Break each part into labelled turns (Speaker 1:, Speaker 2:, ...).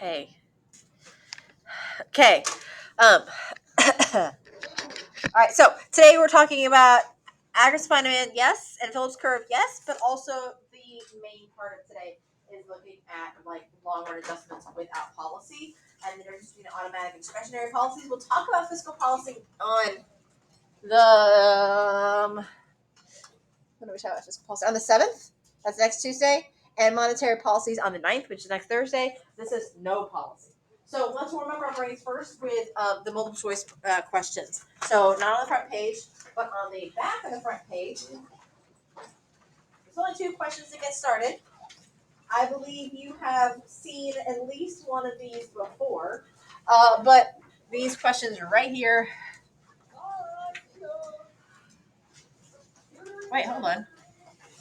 Speaker 1: Hey. Okay. All right. So today we're talking about aggregate supply and demand, yes, and Phillips curve, yes, but also the main part of today is looking at like long-run adjustments without policy and the difference between automatic and discretionary policies. We'll talk about fiscal policy on the when do we talk about fiscal policy? On the 7th. That's next Tuesday. And monetary policies on the 9th, which is next Thursday. This is no policy. So let's warm up our brains first with the multiple choice questions. So not on the front page, but on the back of the front page. There's only 2 questions to get started. I believe you have seen at least one of these before, but these questions are right here. Wait, hold on.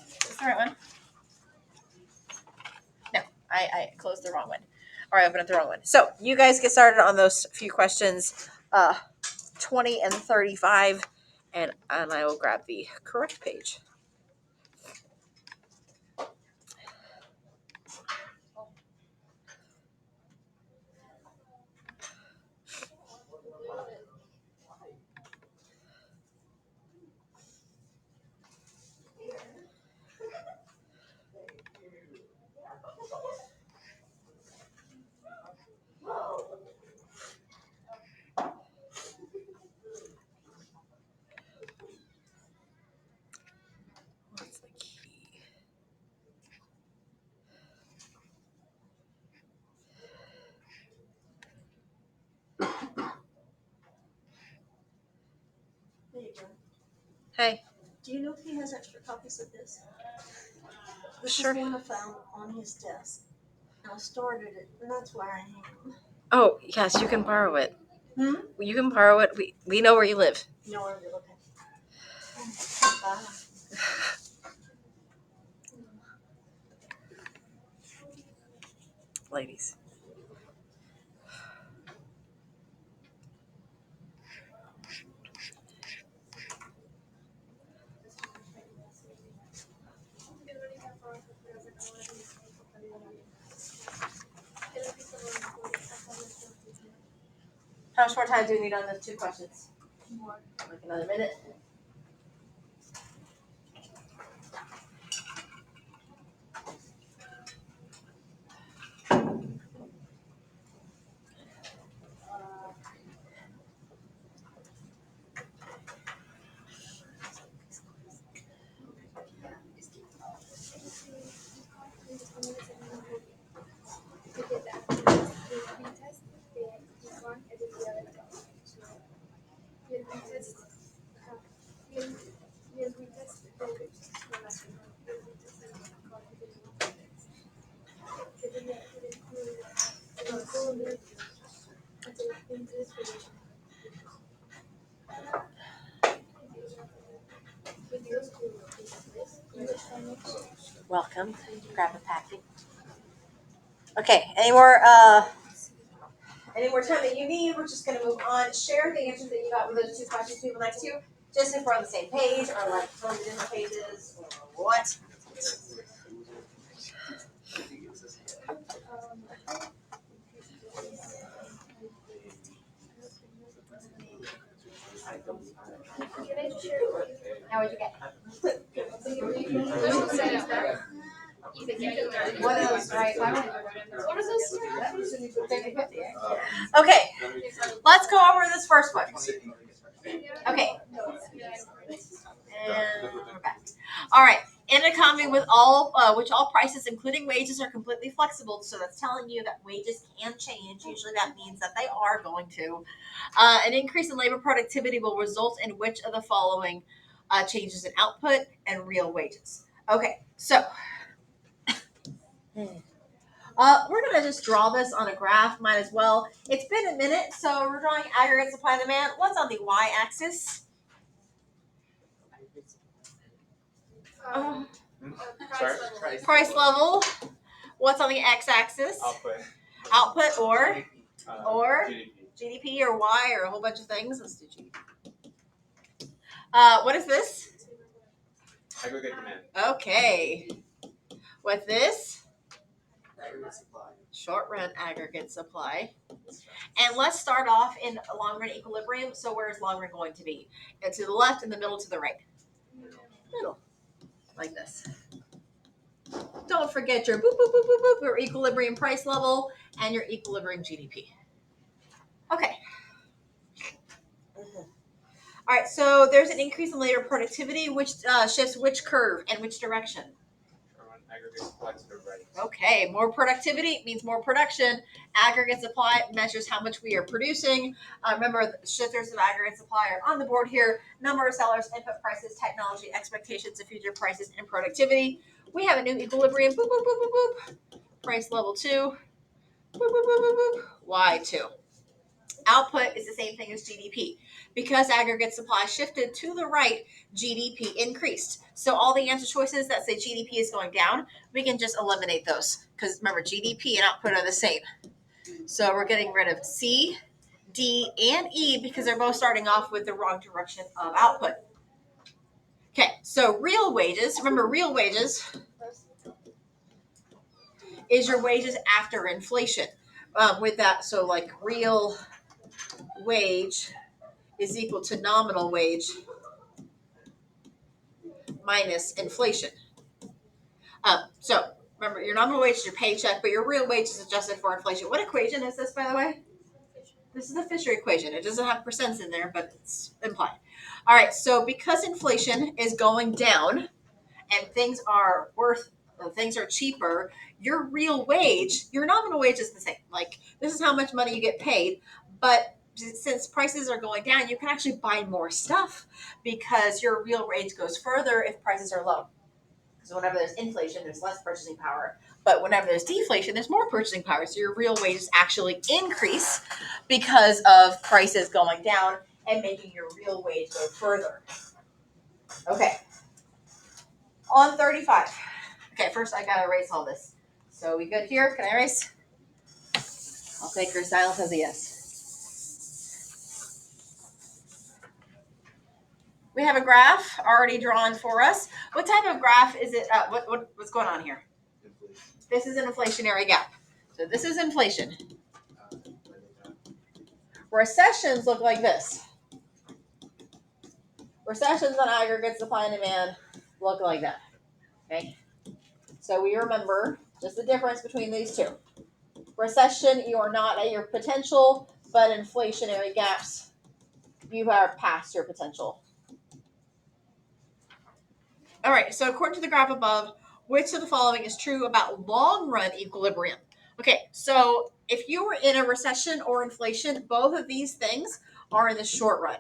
Speaker 1: Is this the right one? No, I closed the wrong one. Or I opened up the wrong one. So you guys get started on those few questions, 20 and 35, and I will grab the correct page. What's the key?
Speaker 2: There you go.
Speaker 1: Hey.
Speaker 2: Do you know if he has extra copies of this? This
Speaker 1: Sure.
Speaker 2: is one I found on his desk. I started it, and that's where I am.
Speaker 1: Oh, yes, you can borrow it.
Speaker 2: Hmm?
Speaker 1: You can borrow it. We know where you live.
Speaker 2: No, I'm okay.
Speaker 1: Ladies. How much more time do we need on those 2 questions? Like another minute. Welcome. Grab a packet. Okay. Any more time that you need? We're just gonna move on. Share the answers that you got with those 2 questions people next to you. Just if we're on the same page or like totally different pages or what. How would you get? What else, right? What is this? Okay, let's go over this first one. Okay. And we're back. All right. In an economy with which all prices, including wages, are completely flexible, so that's telling you that wages can change. Usually, that means that they are going to. An increase in labor productivity will result in which of the following changes in output and real wages? Okay, so we're gonna just draw this on a graph. Might as well. It's been a minute, so we're drawing aggregate supply and demand. What's on the y-axis? Price level. What's on the x-axis? Output or GDP or Y or a whole bunch of things. Let's do GDP. What is this?
Speaker 3: Aggregate demand.
Speaker 1: Okay. What's this?
Speaker 3: Aggregate supply.
Speaker 1: Short run aggregate supply. And let's start off in a long run equilibrium. So where is long run going to be? And to the left, in the middle, to the right. Middle. Like this. Don't forget your boop, boop, boop, boop, boop, your equilibrium price level and your equilibrium GDP. Okay. All right, so there's an increase in labor productivity, which shifts which curve and which direction?
Speaker 3: Aggregate supply to the right.
Speaker 1: Okay, more productivity means more production. Aggregate supply measures how much we are producing. Remember, the shifters of aggregate supply are on the board here. Number of sellers, input prices, technology, expectations of future prices, and productivity. We have a new equilibrium. Boop, boop, boop, boop, boop. Price level 2. Boop, boop, boop, boop, boop. Y2. Output is the same thing as GDP. Because aggregate supply shifted to the right, GDP increased. So all the answer choices that say GDP is going down, we can just eliminate those. Because remember, GDP and output are the same. So we're getting rid of C, D, and E because they're both starting off with the wrong direction of output. Okay, so real wages. Remember, real wages is your wages after inflation. With that, so like real wage is equal to nominal wage minus inflation. So remember, your nominal wage is your paycheck, but your real wage is adjusted for inflation. What equation is this, by the way? This is the Fisher equation. It doesn't have percents in there, but it's implied. All right, so because inflation is going down and things are cheaper, your real wage, your nominal wage is the same. Like, this is how much money you get paid, but since prices are going down, you can actually buy more stuff because your real wage goes further if prices are low. So whenever there's inflation, there's less purchasing power. But whenever there's deflation, there's more purchasing power. So your real wages actually increase because of prices going down and making your real wage go further. Okay. On 35. Okay, first I gotta erase all this. So we good here? Can I erase? I'll take your silence as a yes. We have a graph already drawn for us. What type of graph is it? What's going on here?
Speaker 3: Inflation.
Speaker 1: This is an inflationary gap. So this is inflation. Recessions look like this. Recessions on aggregate supply and demand look like that. Okay. So we remember just the difference between these two. Recession, you are not at your potential, but inflationary gaps, you are past your potential. All right, so according to the graph above, which of the following is true about long run equilibrium? Okay, so if you were in a recession or inflation, both of these things are in the short run.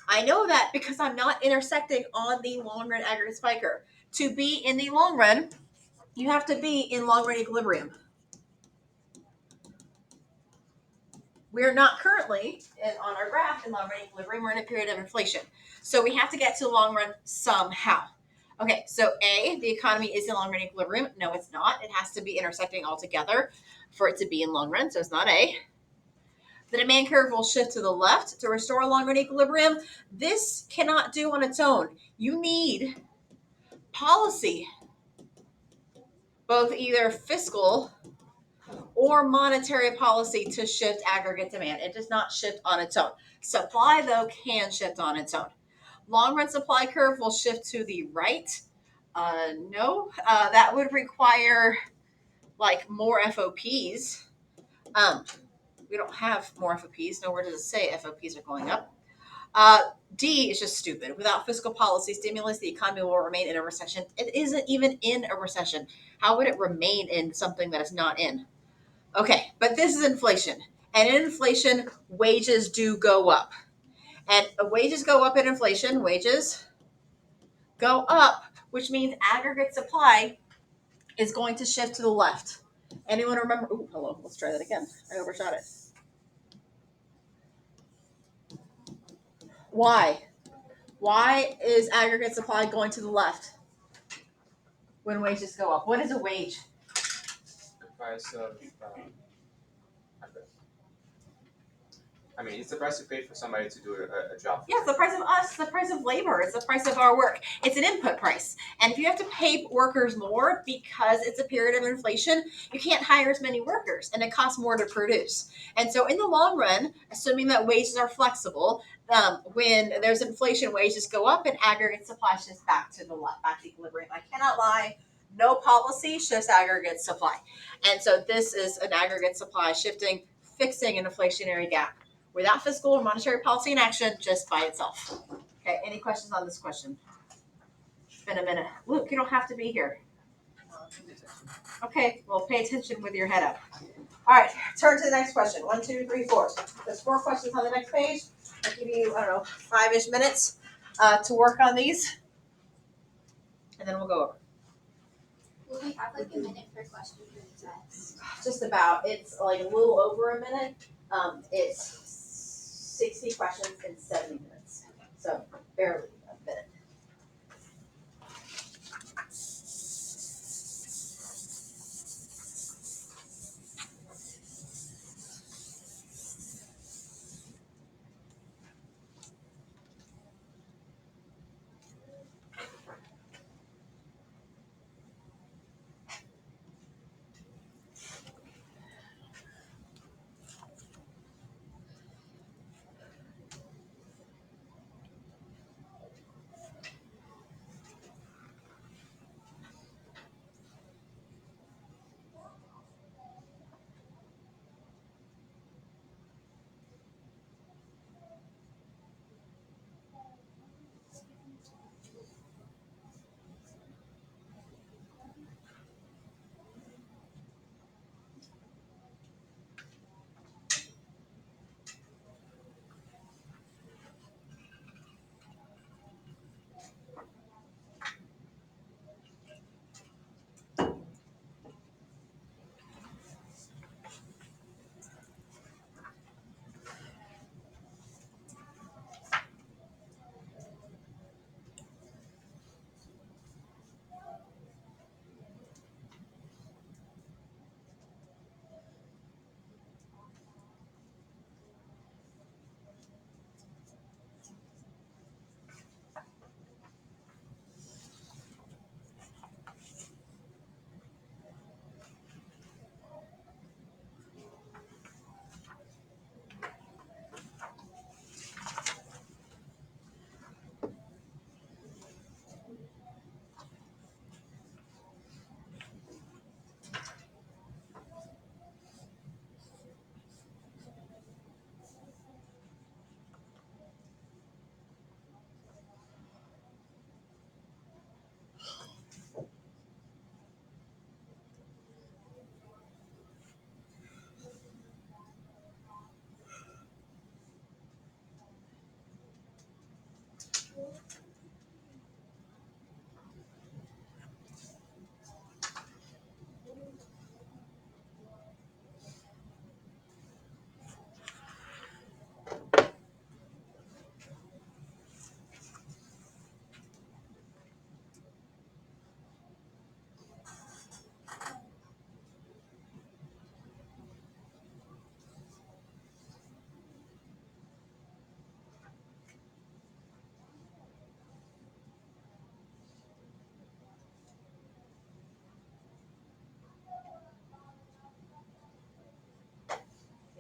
Speaker 1: I know that because I'm not intersecting on the long run aggregate spiker. To be in the long run, you have to be in long run equilibrium. We're not currently on our graph in long run equilibrium. We're in a period of inflation. So we have to get to the long run somehow. Okay, so A, the economy is in long run equilibrium. No, it's not. It has to be intersecting altogether for it to be in long run. So it's not A. The demand curve will shift to the left to restore a long run equilibrium. This cannot do on its own. You need policy, both either fiscal or monetary policy, to shift aggregate demand. It does not shift on its own. Supply, though, can shift on its own. Long run supply curve will shift to the right. No, that would require like more FOPs. We don't have more FOPs. Nowhere does it say FOPs are going up. D is just stupid. Without fiscal policy stimulus, the economy will remain in a recession. It isn't even in a recession. How would it remain in something that is not in? Okay, but this is inflation. And in inflation, wages do go up. And wages go up in inflation. Wages go up, which means aggregate supply is going to shift to the left. Anyone remember? Oh, hello. Let's try that again. I overshot it. Why? Why is aggregate supply going to the left when wages go up? What is a wage?
Speaker 3: The price of I mean, it's the price you paid for somebody to do a job.
Speaker 1: Yeah, it's the price of us, the price of labor, it's the price of our work. It's an input price. And if you have to pay workers more because it's a period of inflation, you can't hire as many workers and it costs more to produce. And so in the long run, assuming that wages are flexible, when there's inflation, wages go up and aggregate supply shifts back to equilibrium. I cannot lie. No policy shifts aggregate supply. And so this is an aggregate supply shifting, fixing an inflationary gap without fiscal or monetary policy in action, just by itself. Okay, any questions on this question? It's been a minute. Luke, you don't have to be here. Okay, well, pay attention with your head up. All right, turn to the next question. 1, 2, 3, 4. There's 4 questions on the next page. I'll give you, 5-ish minutes to work on these, and then we'll go over.
Speaker 4: Will we have like a minute per question for the test?
Speaker 1: Just about. It's like a little over a minute. It's 60 questions in 70 minutes. So barely a minute.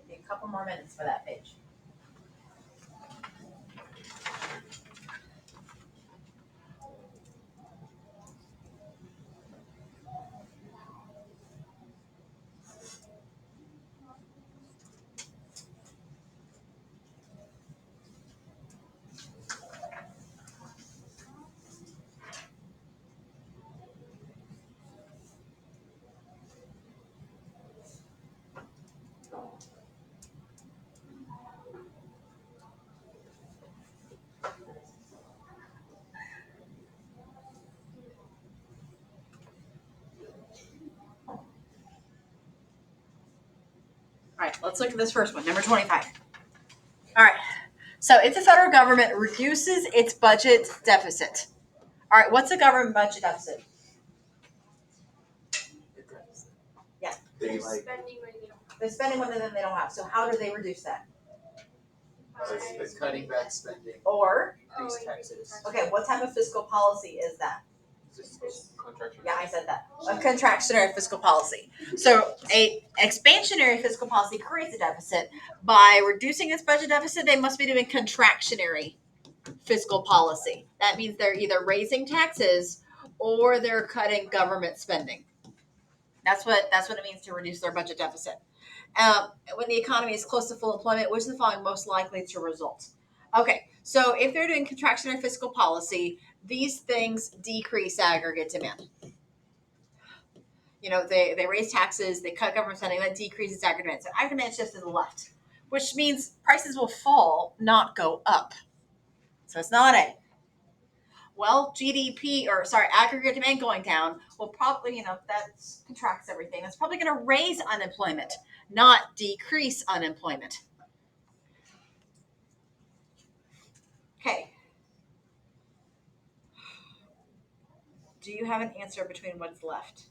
Speaker 1: Give you a couple more minutes for that page. All right, let's look at this first one, number 25. All right, so if the federal government reduces its budget deficit, all right, what's the government budget deficit? Yeah.
Speaker 4: They're spending money they don't have.
Speaker 1: They're spending more than they don't have. So how do they reduce that?
Speaker 5: It's cutting back spending,
Speaker 1: or
Speaker 5: increase taxes.
Speaker 1: okay, what type of fiscal policy is that?
Speaker 3: Contractual.
Speaker 1: Yeah, I said that. A contractionary fiscal policy. So a expansionary fiscal policy creates a deficit. By reducing its budget deficit, they must be doing contractionary fiscal policy. That means they're either raising taxes or they're cutting government spending. That's what it means to reduce their budget deficit. When the economy is close to full employment, which is the following most likely to result? Okay, so if they're doing contractionary fiscal policy, these things decrease aggregate demand. You know, they raise taxes, they cut government spending, that decreases aggregate demand. So aggregate demand shifts to the left, which means prices will fall, not go up. So it's not A. Well, aggregate demand going down will probably, that contracts everything. That's probably going to raise unemployment, not decrease unemployment. Okay. Do you have an answer between what's left?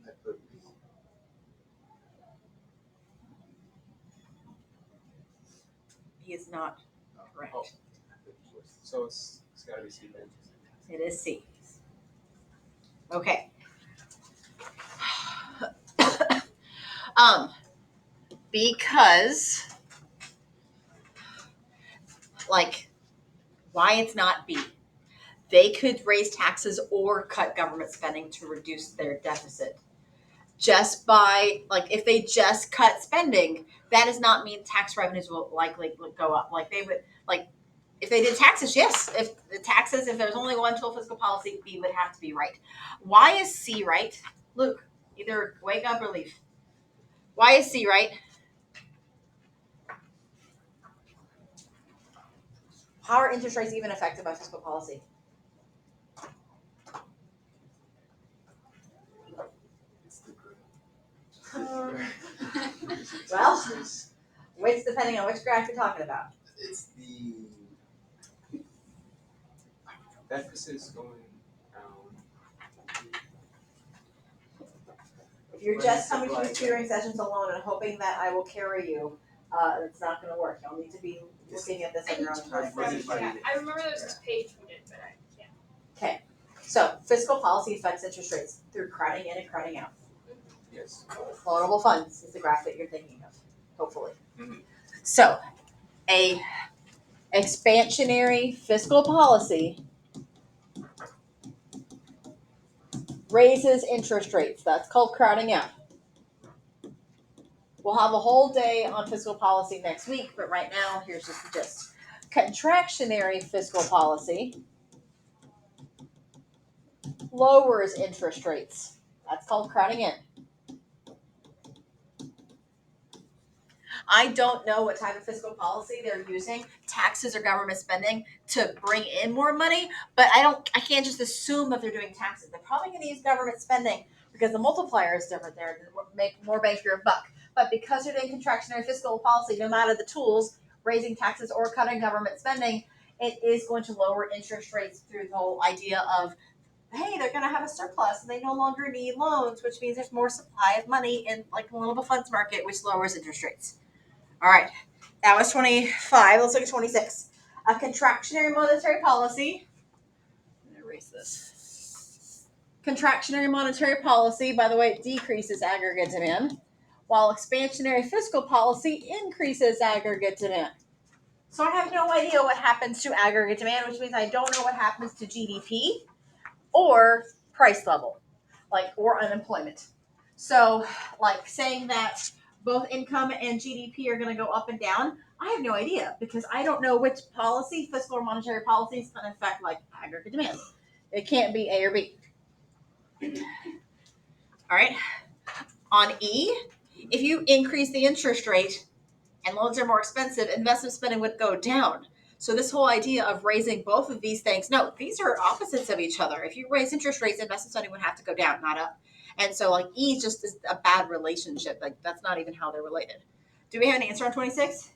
Speaker 5: I put B.
Speaker 1: B is not correct.
Speaker 3: Oh. So it's gotta be C then.
Speaker 1: It is C. Okay. Because why it's not B. They could raise taxes or cut government spending to reduce their deficit. Just by, if they just cut spending, that does not mean tax revenues will likely go up. If they did taxes, yes. If there's only one tool fiscal policy, B would have to be right. Why is C right? Luke, either wake up or leave. Why is C right? How are interest rates even affected by fiscal policy?
Speaker 5: It's the graph.
Speaker 1: Well, which depending on which graph you're talking about.
Speaker 5: It's the
Speaker 3: Deficit is going down.
Speaker 1: If you're just coming to these tutoring sessions alone and hoping that I will carry you, it's not going to work. You'll need to be looking at this on your own time.
Speaker 4: I remember there was this page we did, but I can't.
Speaker 1: Okay, so fiscal policy affects interest rates through crowding in and crowding out.
Speaker 3: Yes.
Speaker 1: Vulnerable funds is the graph that you're thinking of, hopefully.
Speaker 3: Mhm.
Speaker 1: So, a expansionary fiscal policy raises interest rates. That's called crowding out. We'll have a whole day on fiscal policy next week, but right now, here's just the gist. Contractionary fiscal policy lowers interest rates. That's called crowding in. I don't know what type of fiscal policy they're using, taxes or government spending, to bring in more money, but I can't just assume that they're doing taxes. They're probably going to use government spending because the multiplier is different there to make more bang for your buck. But because they're doing contractionary fiscal policy, no matter the tools, raising taxes or cutting government spending, it is going to lower interest rates through the whole idea of, hey, they're going to have a surplus and they no longer need loans, which means there's more supply of money in the global funds market, which lowers interest rates. All right, that was 25. Let's look at 26. A contractionary monetary policy. I'm going to erase this. Contractionary monetary policy, by the way, it decreases aggregate demand, while expansionary fiscal policy increases aggregate demand. So I have no idea what happens to aggregate demand, which means I don't know what happens to GDP or price level, or unemployment. So, saying that both income and GDP are going to go up and down, I have no idea because I don't know which policy, fiscal or monetary policy, is going to affect aggregate demand. It can't be A or B. All right. On E, if you increase the interest rate and loans are more expensive, investment spending would go down. So this whole idea of raising both of these things, no, these are opposites of each other. If you raise interest rates, investment spending would have to go down, not up. And so E just is a bad relationship. That's not even how they're related. Do we have an answer on 26?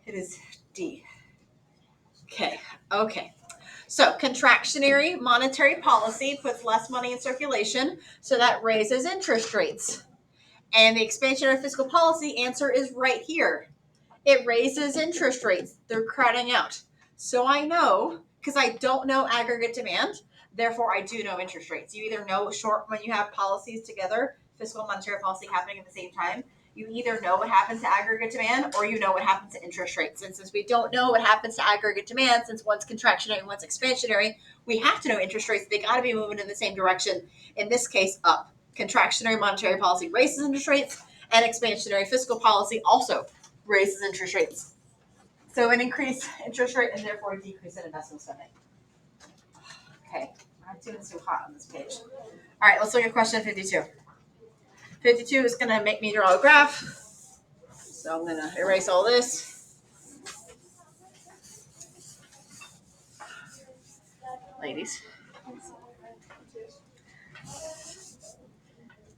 Speaker 1: It is D. Okay. So contractionary monetary policy puts less money in circulation, so that raises interest rates. And the expansionary fiscal policy answer is right here. It raises interest rates. They're crowding out. So I know, because I don't know aggregate demand, therefore I do know interest rates. You either know short when you have policies together, fiscal and monetary policy happening at the same time, you either know what happens to aggregate demand or you know what happens to interest rates. And since we don't know what happens to aggregate demand, since one's contractionary and one's expansionary, we have to know interest rates. They got to be moving in the same direction. In this case, up. Contractionary monetary policy raises interest rates, and expansionary fiscal policy also raises interest rates. So an increased interest rate and therefore a decrease in investment spending. Okay, I'm doing so hot on this page. All right, let's look at question 52. 52 is going to make me draw a graph. So I'm going to erase all this. Ladies.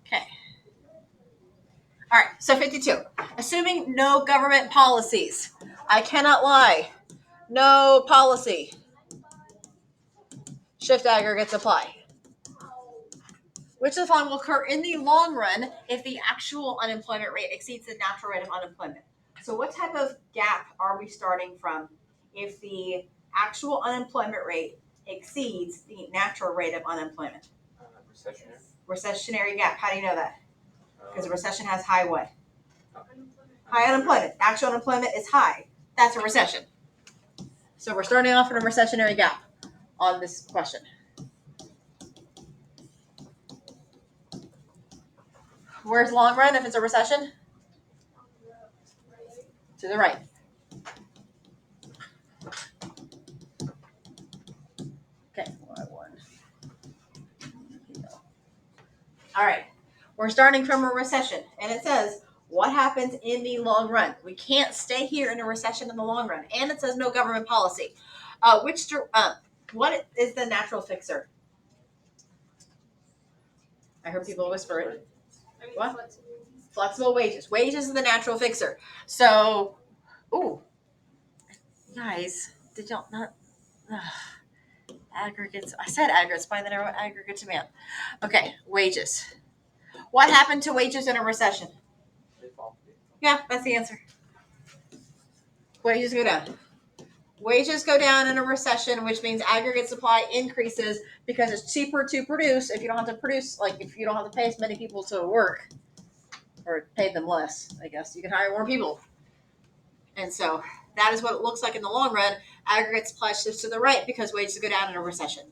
Speaker 1: Okay. All right, so 52. Assuming no government policies. I cannot lie. No policy. Shift aggregate supply. Which of the following will occur in the long run if the actual unemployment rate exceeds the natural rate of unemployment? So what type of gap are we starting from if the actual unemployment rate exceeds the natural rate of unemployment?
Speaker 3: Recessionary.
Speaker 1: Recessionary gap. How do you know that? Because a recession has high what? High
Speaker 3: High
Speaker 1: unemployment. Actual unemployment is high. That's a recession. So we're starting off in a recessionary gap on this question. Where's long run if it's a recession? To the right. Okay, all right. We're starting from a recession, and it says what happens in the long run. We can't stay here in a recession in the long run, and it says no government policy. What is the natural fixer? I heard people whisper it. What? Flexible wages. Wages is the natural fixer. So, guys, did y'all not? Aggregates. I said aggregates. Find the narrow aggregate demand. Okay, wages. What happened to wages in a recession?
Speaker 3: They fall.
Speaker 1: Yeah, that's the answer. Wages go down. Wages go down in a recession, which means aggregate supply increases because it's cheaper to produce. If you don't have to produce, like if you don't have to pay as many people to work, or pay them less, I guess you can hire more people. And so that is what it looks like in the long run. Aggregate supply shifts to the right because wages go down in a recession.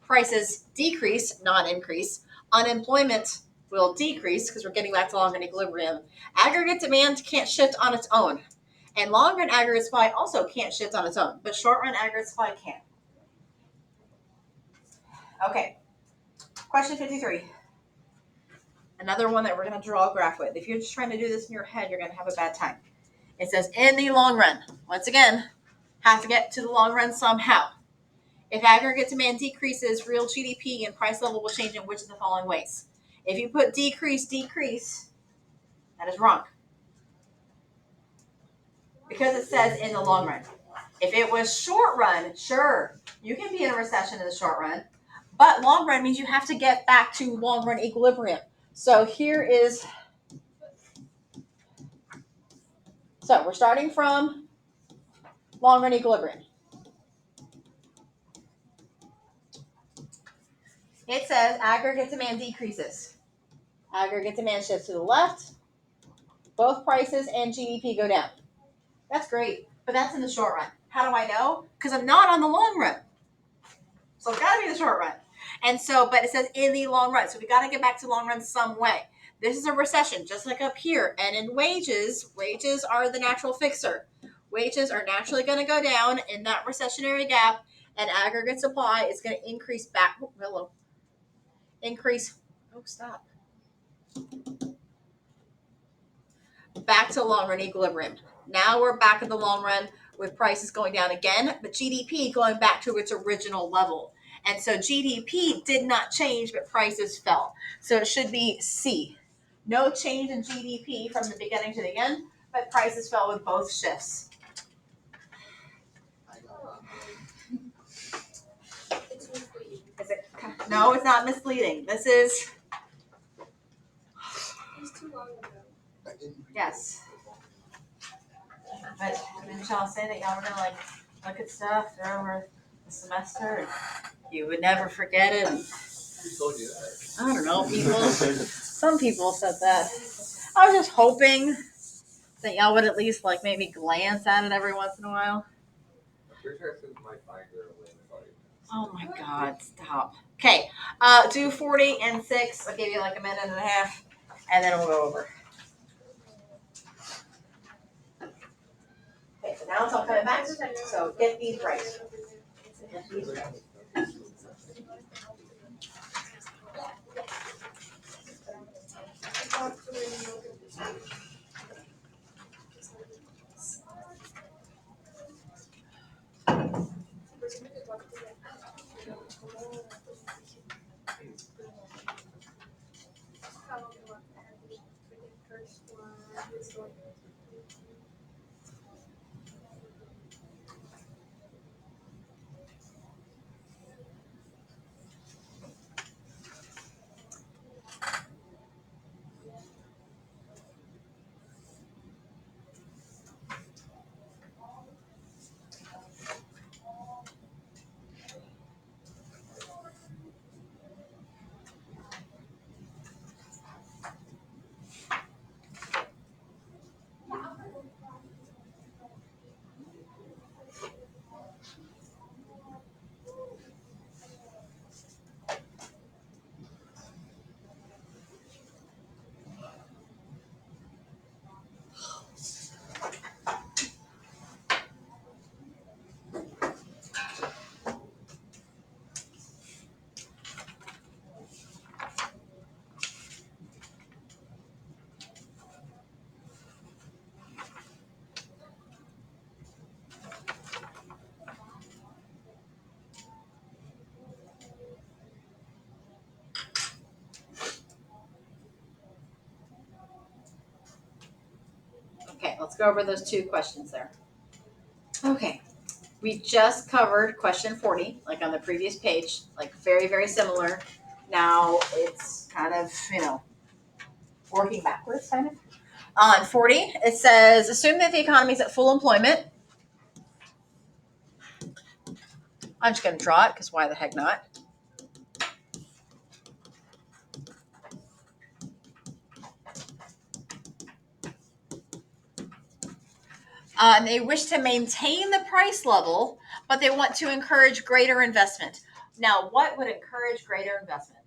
Speaker 1: Prices decrease, not increase. Unemployment will decrease because we're getting back to long-run equilibrium. Aggregate demand can't shift on its own. And long-run aggregate supply also can't shift on its own, but short-run aggregate supply can. Okay, question 53. Another one that we're going to draw a graph with. If you're just trying to do this in your head, you're going to have a bad time. It says in the long run. Once again, have to get to the long run somehow. If aggregate demand decreases, real GDP and price level will change in which of the following ways? If you put decrease, that is wrong. Because it says in the long run. If it was short run, sure, you can be in a recession in the short run. But long run means you have to get back to long run equilibrium. So here is, so we're starting from long run equilibrium. It says aggregate demand decreases. Aggregate demand shifts to the left. Both prices and GDP go down. That's great, but that's in the short run. How do I know? Because I'm not on the long run. So it's got to be the short run. And so, but it says in the long run. So we got to get back to long run some way. This is a recession, just like up here. And in wages are the natural fixer. Wages are naturally going to go down in that recessionary gap, and aggregate supply is going to increase back. Stop. Back to long run equilibrium. Now we're back in the long run with prices going down again, but GDP going back to its original level. And so GDP did not change, but prices fell. So it should be C. No change in GDP from the beginning to the end, but prices fell with both shifts.
Speaker 4: It's misleading.
Speaker 1: No, it's not misleading. This is
Speaker 5: I didn't read
Speaker 1: Yes.
Speaker 5: it.
Speaker 1: But didn't y'all say that y'all were gonna like look at stuff over the semester and you would never forget it?
Speaker 5: Who told you that?
Speaker 1: I don't know, people. Some people said that. I was just hoping that y'all would at least like maybe glance at it every once in a while.
Speaker 3: I'm pretty sure I took my binder away in the body.
Speaker 1: Oh my God, stop. Okay, do 40 and 6. I'll give you like a minute and a half, and then we'll go over. Okay, so now it's all coming back. So get these right. Get these right. Okay, let's go over those two questions there. Okay, we just covered question 40, like on the previous page, like very, very similar. Now it's kind of, working backwards, kind of. On 40, it says, assume that the economy is at full employment. I'm just going to draw it because why the heck not? And they wish to maintain the price level, but they want to encourage greater investment. Now, what would encourage greater investment?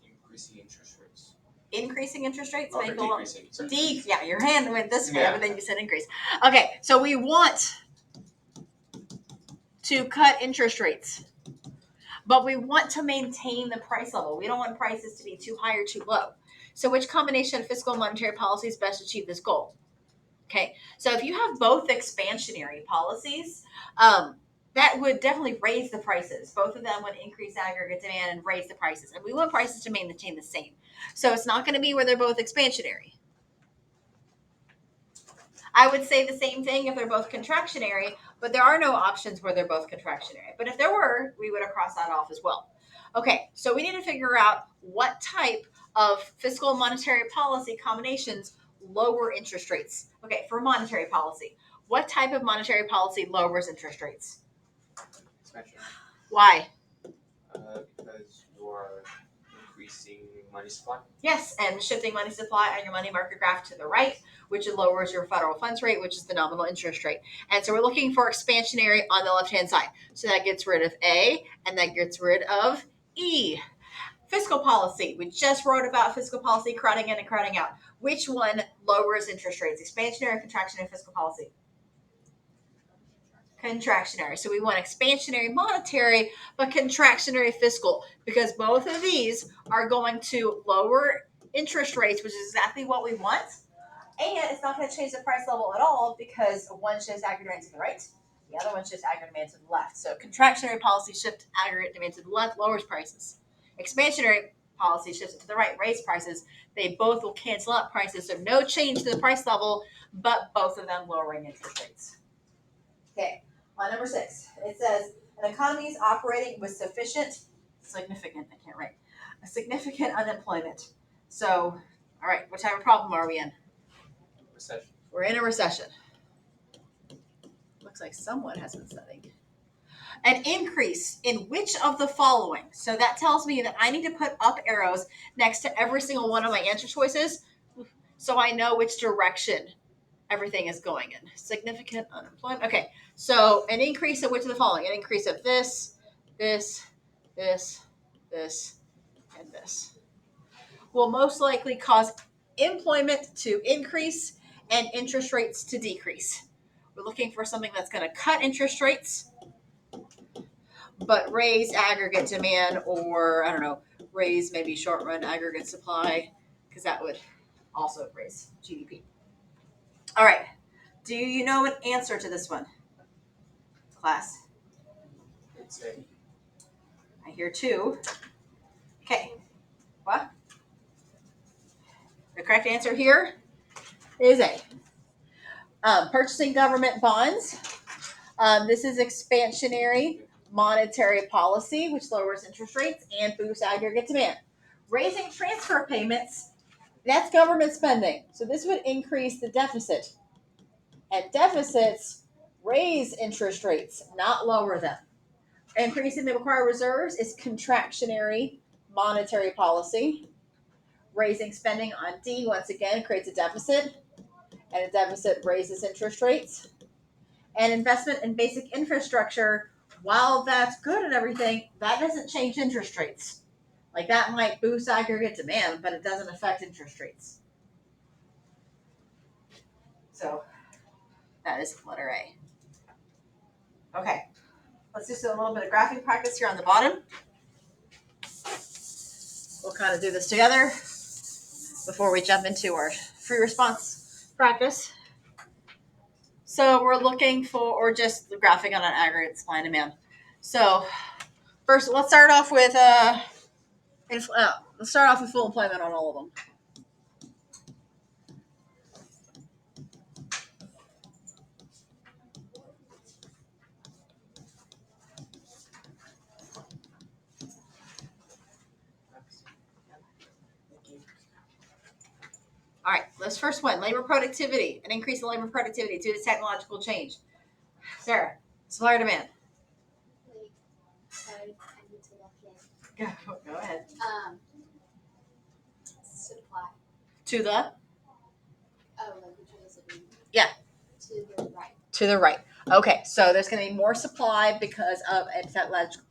Speaker 3: Increasing interest rates.
Speaker 1: Increasing interest rates?
Speaker 3: Or
Speaker 1: Make a lot-
Speaker 3: decreasing. Sorry.
Speaker 1: Yeah, your hand went this way,
Speaker 3: Yeah.
Speaker 1: but then you said increase. Okay, so we want to cut interest rates, but we want to maintain the price level. We don't want prices to be too high or too low. So which combination of fiscal and monetary policies best achieve this goal? Okay, so if you have both expansionary policies, that would definitely raise the prices. Both of them would increase aggregate demand and raise the prices. And we want prices to maintain the same. So it's not going to be where they're both expansionary. I would say the same thing if they're both contractionary, but there are no options where they're both contractionary. But if there were, we would have crossed that off as well. Okay, so we need to figure out what type of fiscal and monetary policy combinations lower interest rates. Okay, for monetary policy, what type of monetary policy lowers interest rates?
Speaker 3: Expansion.
Speaker 1: Why?
Speaker 3: Because you are increasing money supply.
Speaker 1: Yes, and shifting money supply on your money market graph to the right, which lowers your federal funds rate, which is the nominal interest rate. And so we're looking for expansionary on the left-hand side. So that gets rid of A, and that gets rid of E. Fiscal policy. We just wrote about fiscal policy crowding in and crowding out. Which one lowers interest rates? Expansionary or contractionary fiscal policy? Contractionary. So we want expansionary monetary, but contractionary fiscal, because both of these are going to lower interest rates, which is exactly what we want. And it's not going to change the price level at all because one shifts aggregate demand to the right, the other one shifts aggregate demand to the left. So contractionary policy shift aggregate demand to the left, lowers prices. Expansionary policy shifts it to the right, raise prices. They both will cancel out prices, so no change to the price level, but both of them lowering interest rates. Okay, on number 6, it says an economy is operating with sufficient significant, I can't write, a significant unemployment. So, all right, what type of problem are we in?
Speaker 3: Recession.
Speaker 1: We're in a recession. Looks like someone has been studying. An increase in which of the following? So that tells me that I need to put up arrows next to every single one of my answer choices so I know which direction everything is going in. Significant unemployment. Okay, so an increase in which of the following? An increase of this, this, this, this, and this will most likely cause employment to increase and interest rates to decrease. We're looking for something that's going to cut interest rates, but raise aggregate demand, or I don't know, raise maybe short run aggregate supply, because that would also raise GDP. All right. Do you know an answer to this one, class?
Speaker 3: It's A.
Speaker 1: I hear two. Okay. What? The correct answer here is A. Purchasing government bonds. This is expansionary monetary policy, which lowers interest rates and boosts aggregate demand. Raising transfer payments, that's government spending. So this would increase the deficit. And deficits raise interest rates, not lower them. Increasing the required reserves is contractionary monetary policy. Raising spending on D, once again, creates a deficit, and a deficit raises interest rates. And investment in basic infrastructure, while that's good and everything, that doesn't change interest rates. Like that might boost aggregate demand, but it doesn't affect interest rates. So that is letter A. Okay, let's do a little bit of graphing practice here on the bottom. We'll kind of do this together before we jump into our free response practice. So we're looking for, or just graphing on an aggregate supply and demand. So first, let's start off with full employment on all of them. All right, this first one, labor productivity, an increase in labor productivity due to technological change. Sarah, supply or demand?
Speaker 4: Wait, sorry, I need to look in.
Speaker 1: Go ahead.
Speaker 4: Supply.
Speaker 1: To the?
Speaker 4: Oh, like which one is it?
Speaker 1: Yeah.
Speaker 4: To the right.
Speaker 1: To the right. Okay, so there's going to be more supply because of a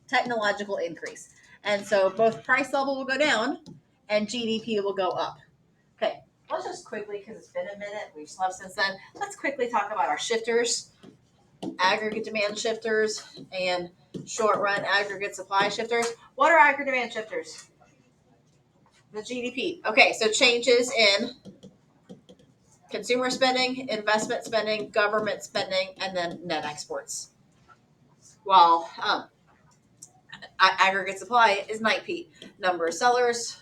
Speaker 1: technological increase. And so both price level will go down and GDP will go up. Okay, let's just quickly, because it's been a minute, we've slept since then, let's quickly talk about our shifters, aggregate demand shifters, and short run aggregate supply shifters. What are aggregate demand shifters? The GDP. Okay, so changes in consumer spending, investment spending, government spending, and then net exports. While aggregate supply is NIPE, number of sellers,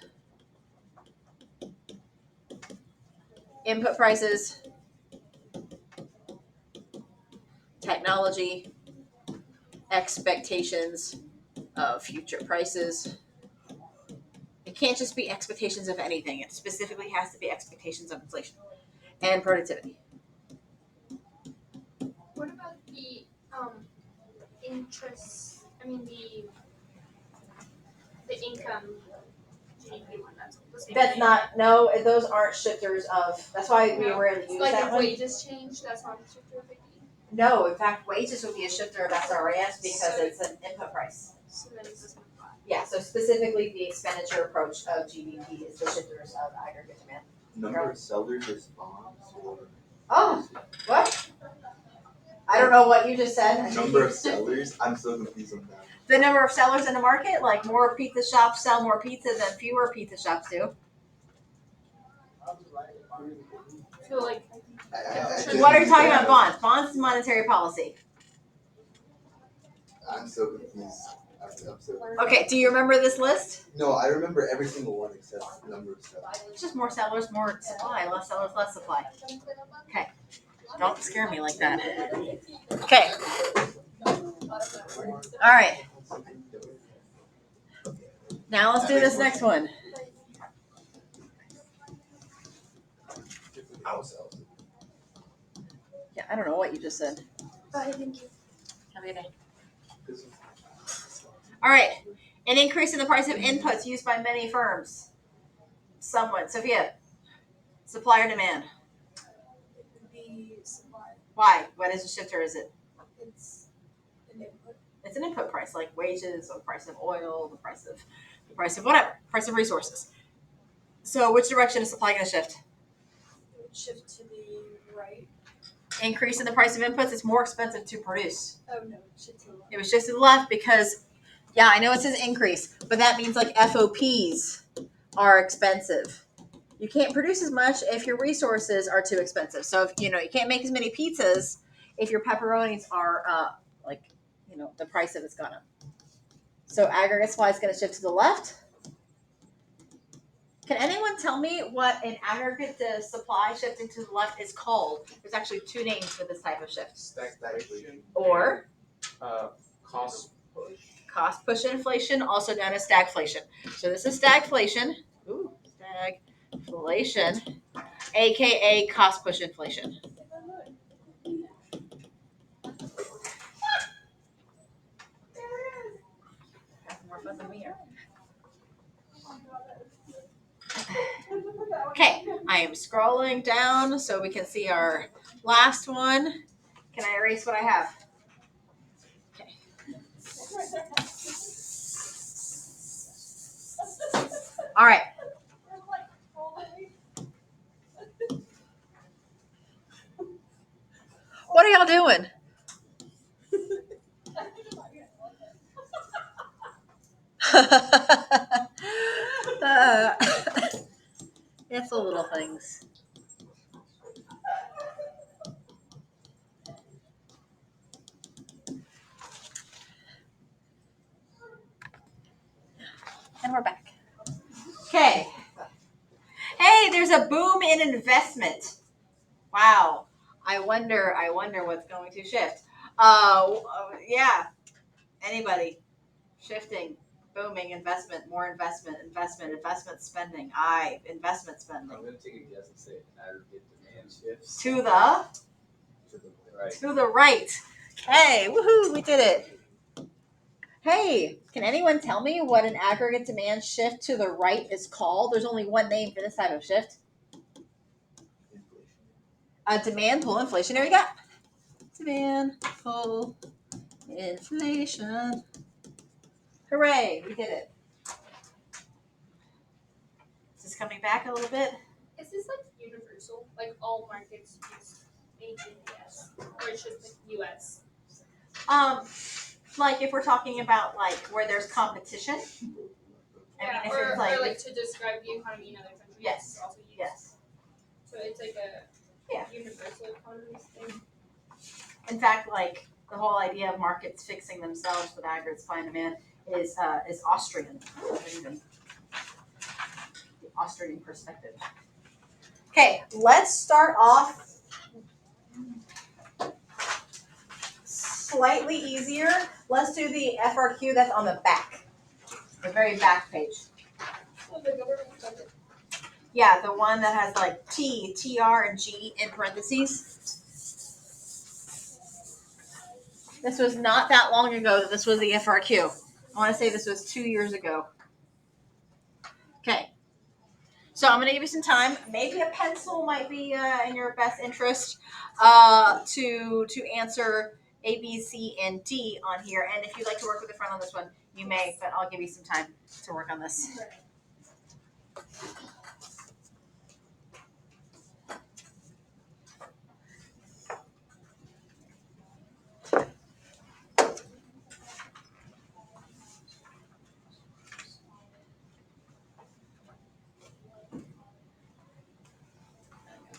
Speaker 1: input prices, technology, expectations of future prices. It can't just be expectations of anything. It specifically has to be expectations of inflation and productivity.
Speaker 6: What about the interest? I mean the income GDP one. That's the same
Speaker 1: That's
Speaker 6: thing.
Speaker 1: not, no, those aren't shifters of, that's why we
Speaker 6: No.
Speaker 1: rarely use
Speaker 6: Like
Speaker 1: that
Speaker 6: if
Speaker 1: one.
Speaker 6: wages change, that's not a shifter of ID.
Speaker 1: No, in fact, wages would be a shifter of SRAS because it's an input price.
Speaker 6: So then it doesn't apply.
Speaker 1: Yeah, so specifically the expenditure approach of GDP is the shifters of aggregate demand.
Speaker 7: Number of sellers is bonds or
Speaker 1: Oh, what? I don't know what you just said.
Speaker 7: number of sellers? I'm so confused on that.
Speaker 1: The number of sellers in the market, like more pizza shops sell more pizza than fewer pizza shops do.
Speaker 6: I feel like
Speaker 1: What are you talking about bonds? Bonds is monetary policy.
Speaker 7: I'm so confused. I'm so
Speaker 1: Okay, do you remember this list?
Speaker 7: No, I remember every single one except the number of sellers.
Speaker 1: It's just more sellers, more supply. Less sellers, less supply. Okay. Don't scare me like that. Okay. All right. Now let's do this next one.
Speaker 3: House elves.
Speaker 1: Yeah, I don't know what you just said.
Speaker 6: Bye, thank you.
Speaker 1: Have a good day. All right. An increase in the price of inputs used by many firms. Someone. Sophia. Supply or demand?
Speaker 6: It would be supply.
Speaker 1: Why? What is a shifter? Is it?
Speaker 6: It's an input.
Speaker 1: It's an input price, like wages, or the price of oil, the price of whatever, price of resources. So which direction is supply going to shift?
Speaker 6: It would shift to the right.
Speaker 1: Increase in the price of inputs, it's more expensive to produce.
Speaker 6: Oh no, it shift to the left.
Speaker 1: It was just to the left because, yeah, I know it says increase, but that means like FOPs are expensive. You can't produce as much if your resources are too expensive. So if you can't make as many pizzas if your pepperonis are the price of it's gone up. So aggregate supply is going to shift to the left. Can anyone tell me what an aggregate supply shifting to the left is called? There's actually two names for this type of shift.
Speaker 3: Stagflation.
Speaker 1: Or
Speaker 3: Cost push.
Speaker 1: cost push inflation, also known as stagflation. So this is stagflation. Ooh, stagflation, aka cost push inflation. Having more fun than we are. Okay, I am scrolling down so we can see our last one. Can I erase what I have? Okay. All right. What are y'all doing? It's the little things. And we're back. Okay. Hey, there's a boom in investment. Wow. I wonder what's going to shift. Yeah. Anybody? Shifting, booming, investment, more investment spending. Investment spending.
Speaker 5: I'm gonna take a guess and say aggregate demand shifts.
Speaker 1: To the
Speaker 5: Right.
Speaker 1: to the right. Hey, woohoo, we did it. Hey, can anyone tell me what an aggregate demand shift to the right is called? There's only one name for this type of shift. A demand pull inflationary gap. Demand pull inflation. Hooray, we did it. Is this coming back a little bit?
Speaker 6: Is this like universal? Like all markets use AGDS? Or it's just like US?
Speaker 1: Like if we're talking about like where there's competition.
Speaker 6: Yeah,
Speaker 1: if
Speaker 6: or,
Speaker 1: it's like,
Speaker 6: or like to describe the economy in other countries.
Speaker 1: Yes.
Speaker 6: It's also used.
Speaker 1: Yes.
Speaker 6: So it's like a
Speaker 1: Yeah.
Speaker 6: universal economy thing.
Speaker 1: In fact, like the whole idea of markets fixing themselves with aggregate supply and demand is Austrian. Even the Austrian perspective. Okay, let's start off slightly easier. Let's do the FRQ that's on the back, the very back page.
Speaker 6: So the government budget.
Speaker 1: Yeah, the one that has like T, TR, and G in parentheses. This was not that long ago that this was the FRQ. I want to say this was 2 years ago. Okay. So I'm going to give you some time. Maybe a pencil might be in your best interest to answer A, B, C, and D on here. And if you'd like to work with a friend on this one, you may, but I'll give you some time to work on this.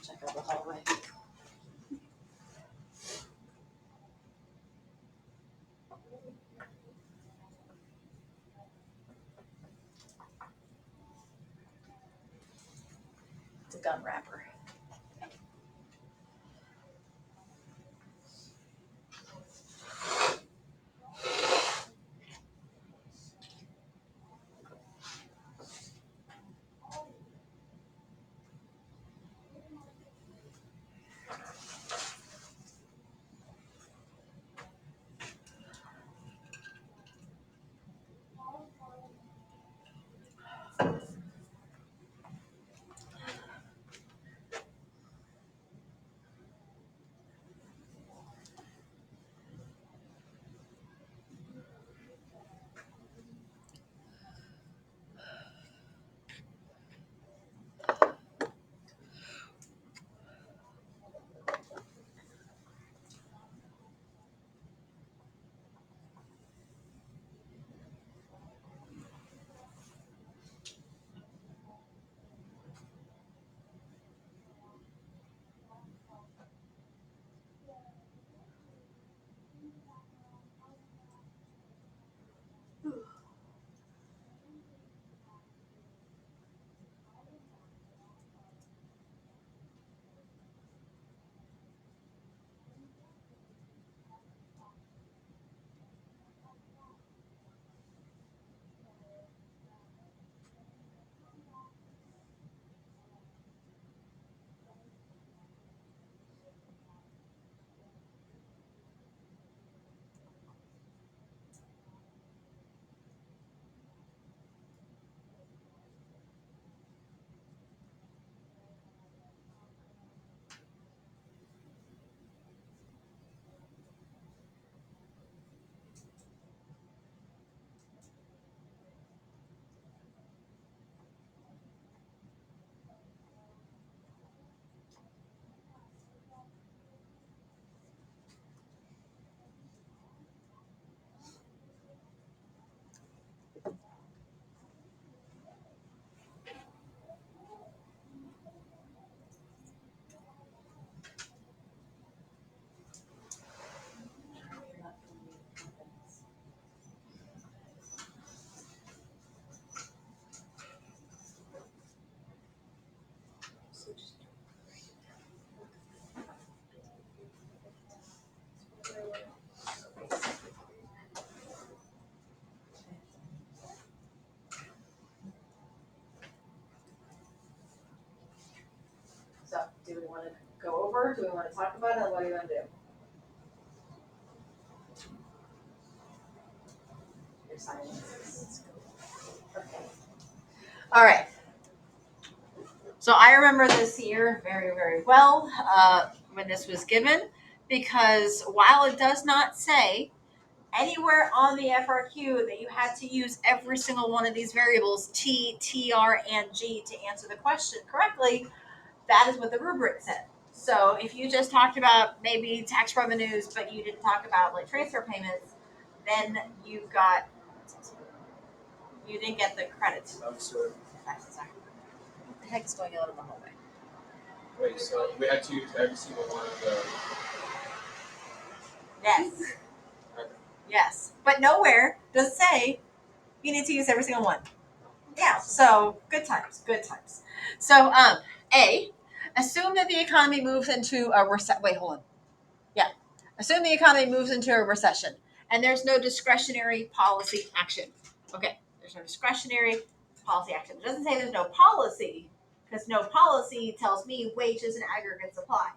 Speaker 1: Check out the hallway. It's a gum wrapper. So, do we want to go over? Do we want to talk about it? What do you want to do? Your silence. Okay. All right. So I remember this year very, very well when this was given, because while it does not say anywhere on the FRQ that you had to use every single one of these variables, T, TR, and G, to answer the question correctly, that is what the rubric said. So if you just talked about maybe tax revenues, but you didn't talk about like transfer payments, then you didn't get the credit.
Speaker 3: I'm sorry.
Speaker 1: That's exactly what the heck is going on in the hallway.
Speaker 3: Wait, so we had to use every single one of the.
Speaker 1: Yes.
Speaker 3: Okay.
Speaker 1: Yes. But nowhere does it say you need to use every single one. Yeah. So good times. Good times. So A, assume that the economy moves into a recession. Wait, hold on. Yeah. Assume the economy moves into a recession and there's no discretionary policy action. Okay. There's no discretionary policy action. It doesn't say there's no policy, because no policy tells me wages and aggregate supply.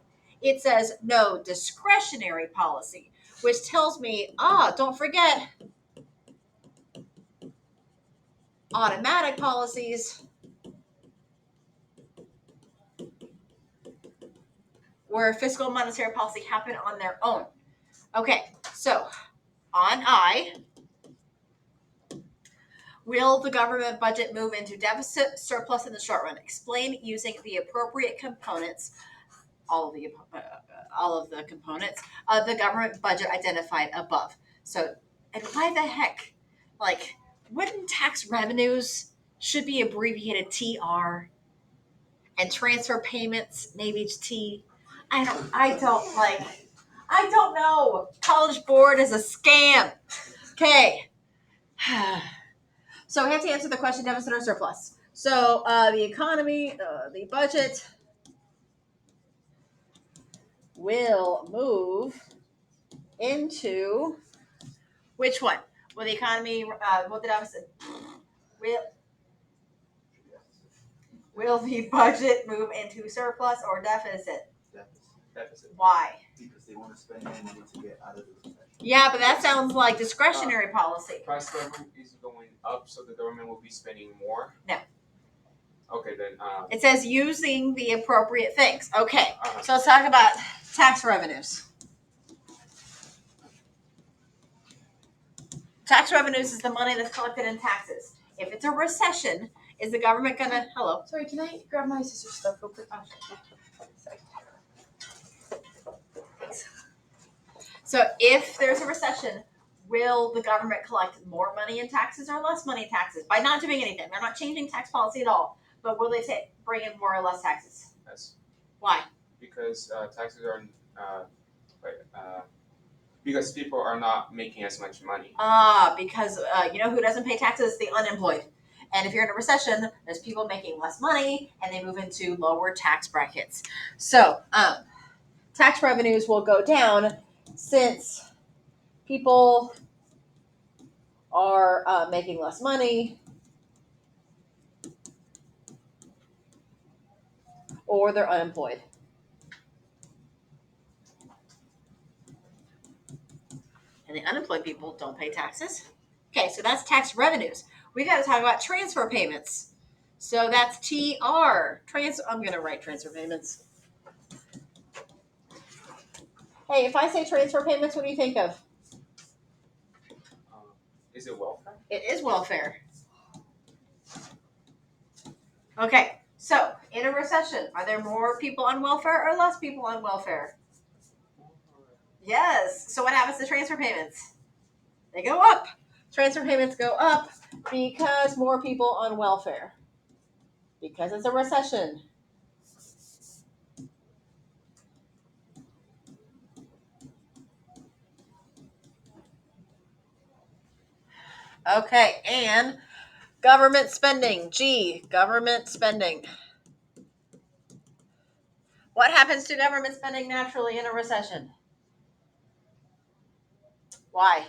Speaker 1: It says no discretionary policy, which tells me, don't forget automatic policies where fiscal and monetary policy happen on their own. Okay, so on I, will the government budget move into deficit, surplus in the short run? Explain using the appropriate components, all of the components of the government budget identified above. So, and why the heck, like, wouldn't tax revenues should be abbreviated TR, and transfer payments maybe it's T? I don't know. College Board is a scam. Okay. So we have to answer the question, deficit or surplus. So the economy, the budget will move into which one? Will the economy, will the deficit, will the budget move into surplus or deficit?
Speaker 3: Deficit.
Speaker 1: Why?
Speaker 7: Because they want to spend more money to get out of the recession.
Speaker 1: Yeah, but that sounds like discretionary policy.
Speaker 3: Price level is going up, so the government will be spending more. then
Speaker 1: It says using the appropriate things. Okay,
Speaker 3: uh,
Speaker 1: so let's talk about tax revenues. Tax revenues is the money that's collected in taxes. If it's a recession, is the government gonna, hello?
Speaker 8: Sorry, can I grab my sister's stuff real quick?
Speaker 1: Sorry. So if there's a recession, will the government collect more money in taxes or less money in taxes? By not doing anything. They're not changing tax policy at all. But will they bring in more or less taxes?
Speaker 3: yes,
Speaker 1: Why?
Speaker 3: because taxes are because people are not making as much money.
Speaker 1: Because you know who doesn't pay taxes? The unemployed. And if you're in a recession, there's people making less money and they move into lower tax brackets. So tax revenues will go down since people are making less money or they're unemployed. And the unemployed people don't pay taxes. Okay, so that's tax revenues. We got to talk about transfer payments. So that's TR. I'm going to write transfer payments. Hey, if I say transfer payments, what do you think of?
Speaker 3: Is it welfare?
Speaker 1: It is welfare. Okay, so in a recession, are there more people on welfare or less people on welfare? Yes. So what happens to transfer payments? They go up. Transfer payments go up because more people on welfare. Because it's a recession. Okay, and government spending. G, government spending. What happens to government spending naturally in a recession? Why?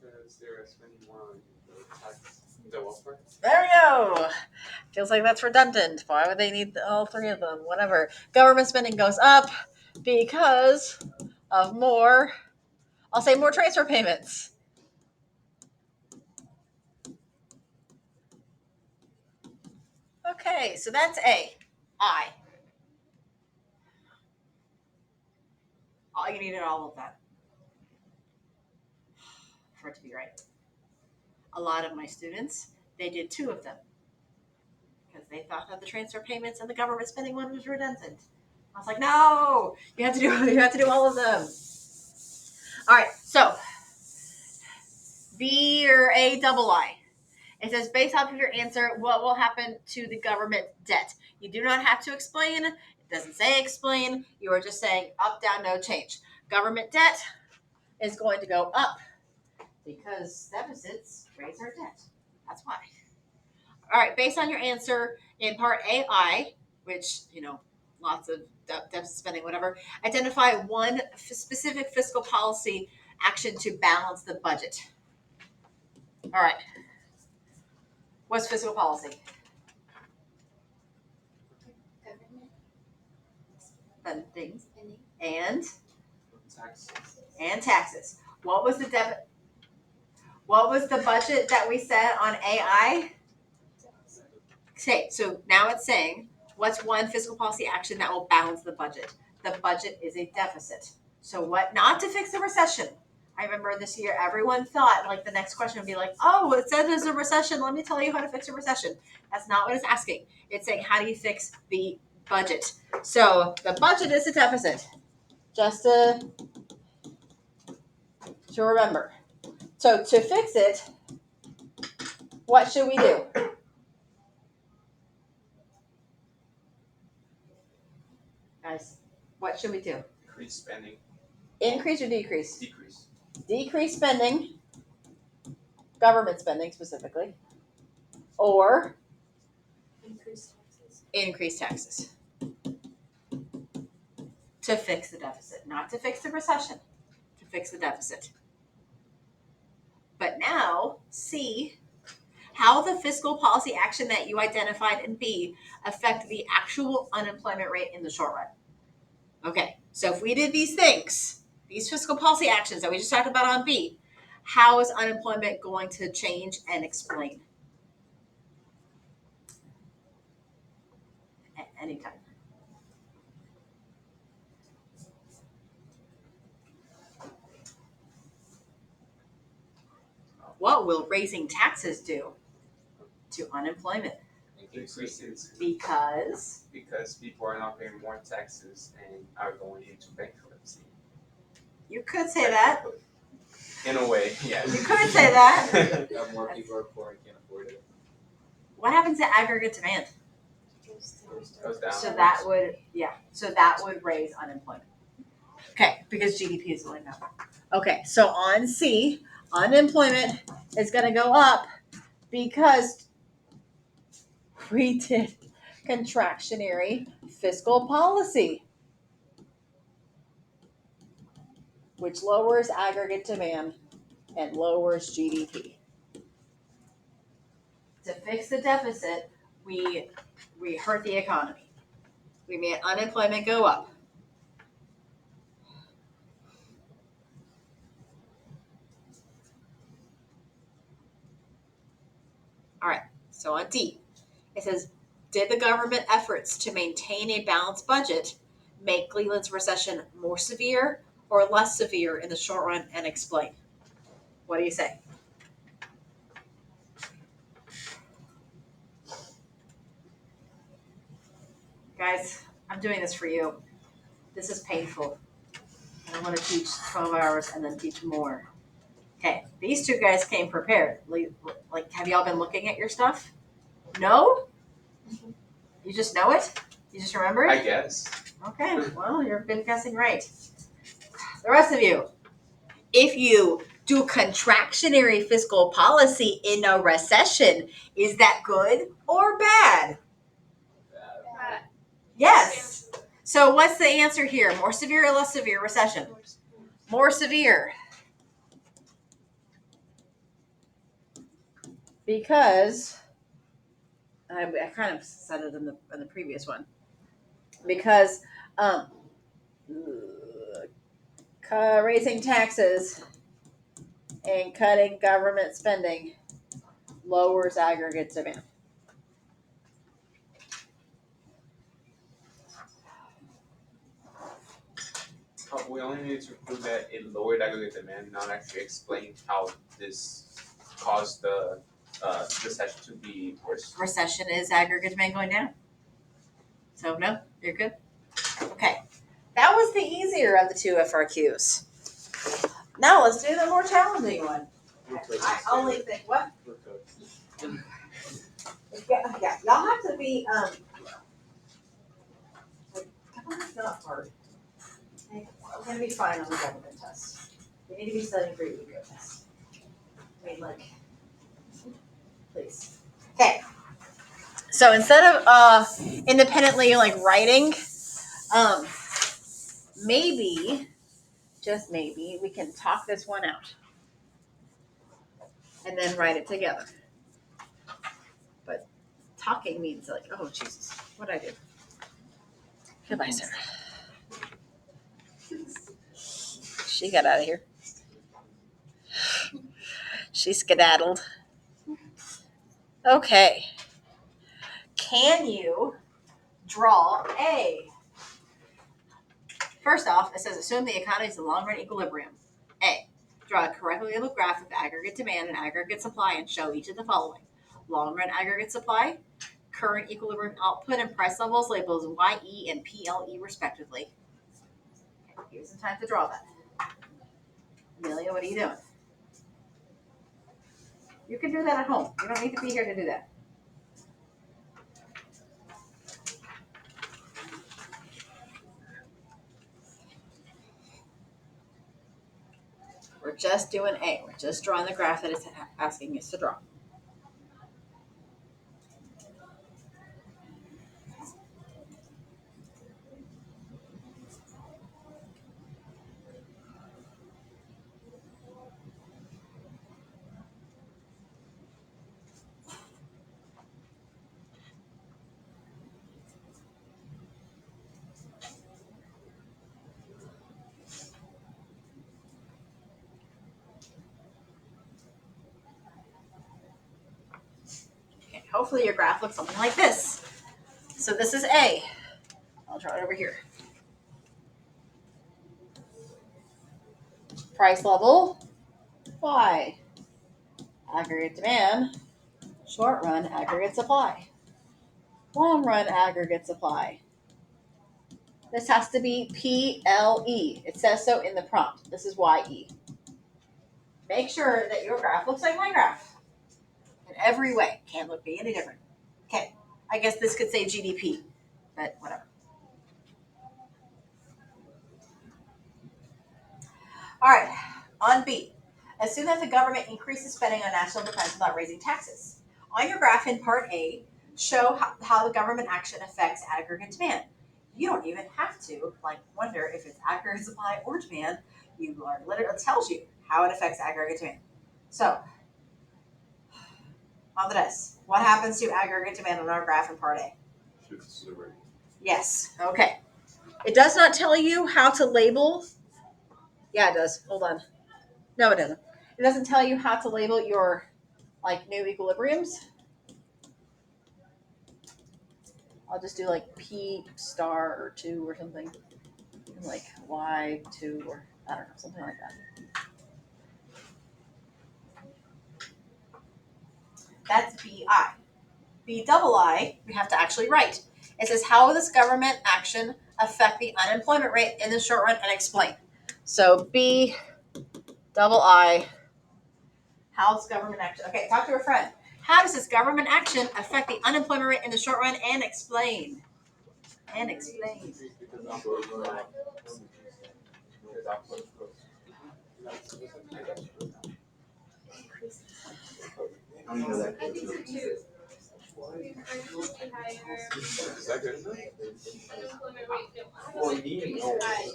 Speaker 3: Because they're spending more on the welfare.
Speaker 1: There we go. Feels like that's redundant. Why would they need all three of them? Whatever. Government spending goes up because of more, I'll say more transfer payments. Okay, so that's A. I. All you needed all of that for it to be right. A lot of my students, they did two of them because they thought that the transfer payments and the government spending one was redundant. I was like, no, you have to do all of them. All right, so B or A double I. It says, based off of your answer, what will happen to the government debt? You do not have to explain. It doesn't say explain. You are just saying up, down, no change. Government debt is going to go up because deficits raise our debt. That's why. All right, based on your answer in part AI, which, lots of deficit spending, whatever, identify one specific fiscal policy action to balance the budget. All right. What's fiscal policy?
Speaker 4: Government
Speaker 1: Spending
Speaker 4: spending.
Speaker 1: and
Speaker 3: Taxes.
Speaker 1: taxes. What was the budget that we set on AI? Okay, so now it's saying what's one fiscal policy action that will balance the budget? The budget is a deficit. So what? Not to fix the recession. I remember this year everyone thought like the next question would be like, oh, it said there's a recession. Let me tell you how to fix a recession. That's not what it's asking. It's saying how do you fix the budget? So the budget is a deficit. Just to remember. So to fix it, what should we do? Guys, what should we do?
Speaker 3: Increase spending.
Speaker 1: Increase or decrease?
Speaker 3: Decrease.
Speaker 1: Decrease spending, government spending specifically, or
Speaker 6: Increase taxes.
Speaker 1: increase taxes to fix the deficit, not to fix the recession, to fix the deficit. But now, C, how the fiscal policy action that you identified in B affect the actual unemployment rate in the short run. Okay, so if we did these things, these fiscal policy actions that we just talked about on B, how is unemployment going to change and explain? anytime. What will raising taxes do to unemployment?
Speaker 3: Increases
Speaker 1: Because
Speaker 3: people are not paying more taxes and are going into bankruptcy.
Speaker 1: you could say that.
Speaker 3: In a way, yes.
Speaker 1: You could say that.
Speaker 5: That more people are poor and can't afford it.
Speaker 1: What happens to aggregate demand?
Speaker 3: Goes down.
Speaker 1: So that would raise unemployment. Okay, because GDP is going up. Okay, so on C, unemployment is going to go up because we did contractionary fiscal policy, which lowers aggregate demand and lowers GDP. To fix the deficit, we hurt the economy. We made unemployment go up. All right, so on D, it says, did the government efforts to maintain a balanced budget make Cleveland's recession more severe or less severe in the short run, and explain? What do you say? Guys, I'm doing this for you. This is painful. I don't want to teach 12 hours and then teach more. Okay, these two guys came prepared. Like, have y'all been looking at your stuff? No? You just know it? You just remember it?
Speaker 3: I guess.
Speaker 1: Okay, well, you've been guessing right. The rest of you, if you do contractionary fiscal policy in a recession, is that good or bad? Yes. So what's the answer here? More severe or less severe recession? More severe. Because I kind of said it in the previous one. Because raising taxes and cutting government spending lowers aggregate demand.
Speaker 3: We only need to prove that it lowered aggregate demand, not actually explain how this caused the recession to be worse.
Speaker 1: Recession is aggregate demand going down. So no, you're good. Okay, that was the easier of the two FRQs. Now let's do the more challenging one. I only think what? Yeah, y'all have to be come on, it's not hard. Okay, we're gonna be fine on the government test. We need to be studying for your ego test. I mean, like, please. Okay. So instead of independently like writing, maybe, just maybe, we can talk this one out and then write it together. But talking means like, oh Jesus, what'd I do? Goodbye, Sarah. She got out of here. She skedaddled. Okay. Can you draw A? First off, it says assume the economy is in long-run equilibrium. A. Draw a correctly labeled graph of aggregate demand and aggregate supply and show each of the following. Long-run aggregate supply, current equilibrium output, and price levels labeled as YE and PLE respectively. Okay, here's some time to draw that. Amelia, what are you doing? You can do that at home. You don't need to be here to do that. We're just doing A. We're just drawing the graph that it's asking us to draw. Okay, hopefully your graph looks something like this. So this is A. I'll draw it over here. Price level, Y. Aggregate demand, short run aggregate supply. Long run aggregate supply. This has to be PLE. It says so in the prompt. This is YE. Make sure that your graph looks like my graph in every way. Can't look be any different. Okay, I guess this could say GDP, but whatever. All right, on B. Assume that the government increases spending on national defense without raising taxes. On your graph in part A, show how the government action affects aggregate demand. You don't even have to wonder if it's aggregate supply or demand. You learn literally tells you how it affects aggregate demand. So, on the desk, what happens to aggregate demand on our graph in part A? Yes. Okay. It does not tell you how to label. Yeah, it does. Hold on. No, it doesn't. It doesn't tell you how to label your new equilibriums. I'll just do P star or 2 or something. And Y2 or I don't know, something like that. That's BI. B double I, we have to actually write. It says, how will this government action affect the unemployment rate in the short run, and explain. So B double I, how does government action, okay, talk to a friend. How does this government action affect the unemployment rate in the short run, and explain. And explain.
Speaker 7: I don't even know that.
Speaker 6: I think so too. Inflation be higher.
Speaker 3: Is that good enough?
Speaker 6: Unemployment rate,
Speaker 5: Well, you
Speaker 6: is
Speaker 5: know.
Speaker 6: high.